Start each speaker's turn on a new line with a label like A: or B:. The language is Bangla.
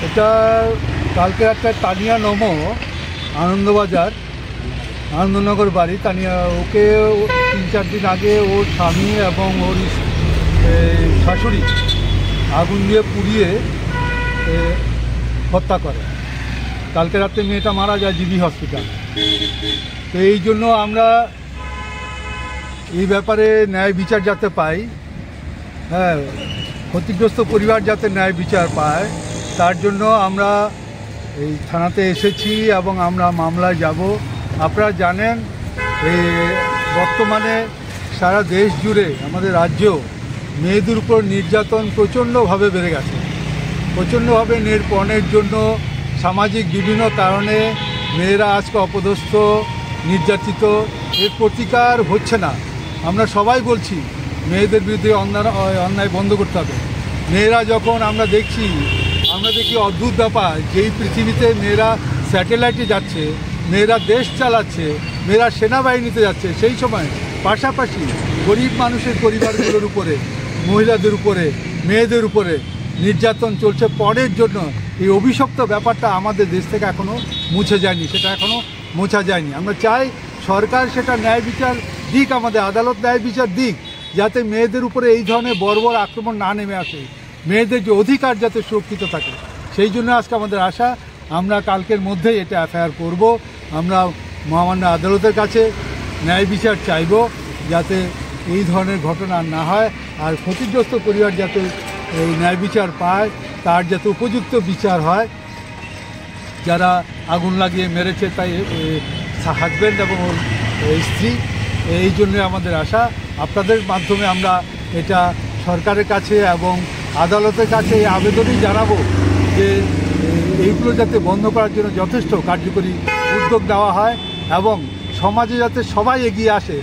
A: এটা কালকে একটা তানিয়া নমো আনন্দবাজার আনন্দনগর বাড়ি তানিয়া, ওকে 3-4 দিন আগে ওর স্বামী এবং ওর শাশুড়ি আগুন দিয়ে পুড়িয়ে হত্যা করে। কালকে রাত্রে মেয়েটা মারা যায় জিবি হসপিটাল। তো এই জন্য আমরা এই ব্যাপারে ন্যায় বিচার যাতে পাই, হ্যাঁ, ক্ষতিগ্রস্ত পরিবার যাতে ন্যায় বিচার পায়, তার জন্য আমরা এই থানাতে এসেছি এবং আমরা মামলায় যাব। আপনারা জানেন এই বর্তমানে সারা দেশ জুড়ে আমাদের রাজ্যেও মেয়েদের উপর নির্যাতন প্রচণ্ডভাবে বেড়ে গেছে। প্রচণ্ডভাবে নির্যাতনের জন্য সামাজিক বিভিন্ন কারণে মেয়েরা আজকে অপদস্থ, নির্যাতিত, এর প্রতিকার হচ্ছে না। আমরা সবাই বলছি মেয়েদের বিরুদ্ধে অন্যায় বন্ধ করতে হবে। মেয়েরা যখন আমরা দেখি অদ্ভুত ব্যাপার, যেই পৃথিবীতে মেয়েরা স্যাটেলাইটে যাচ্ছে, মেয়েরা দেশ চালাচ্ছে, মেয়েরা সেনাবাহিনীতে যাচ্ছে, সেই সময় পাশাপাশি গরিব মানুষের পরিবারগুলোর উপরে, মহিলাদের উপরে, মেয়েদের উপরে নির্যাতন চলছে। পরের জন্য এই অভিশপ্ত ব্যাপারটা আমাদের দেশ থেকে এখনও মুছে যায়নি, সেটা এখনও মোছা যায়নি। আমরা চাই সরকার সেটা ন্যায় বিচার দিক, আমাদের আদালত ন্যায় বিচার দিক, যাতে মেয়েদের উপরে এই ধরনের বর্বর আক্রমণ না নেমে আসে, মেয়েদের যে অধিকার যাতে সুরক্ষিত থাকে। সেই জন্য আজকে আমাদের আশা, আমরা কালকের মধ্যেই এটা এফআইআর করব। আমরা মহামান্য আদালতের কাছে ন্যায় বিচার চাইব, যাতে এই ধরনের ঘটনা না হয়, আর ক্ষতিগ্রস্ত পরিবার যাতে এই ন্যায় বিচার পায়, তার যাতে উপযুক্ত বিচার হয়। যারা আগুন লাগিয়ে মেরেছে তাই হাজব্যান্ড এবং স্ত্রী, এই জন্য আমাদের আশা। আপনাদের মাধ্যমে আমরা এটা সরকারের কাছে এবং আদালতের কাছে এই আবেদনই জানাবো যে এইগুলো যাতে বন্ধ করার জন্য যথেষ্ট কার্যকরী উদ্যোগ নেওয়া হয় এবং সমাজে যাতে সবাই এগিয়ে আসে।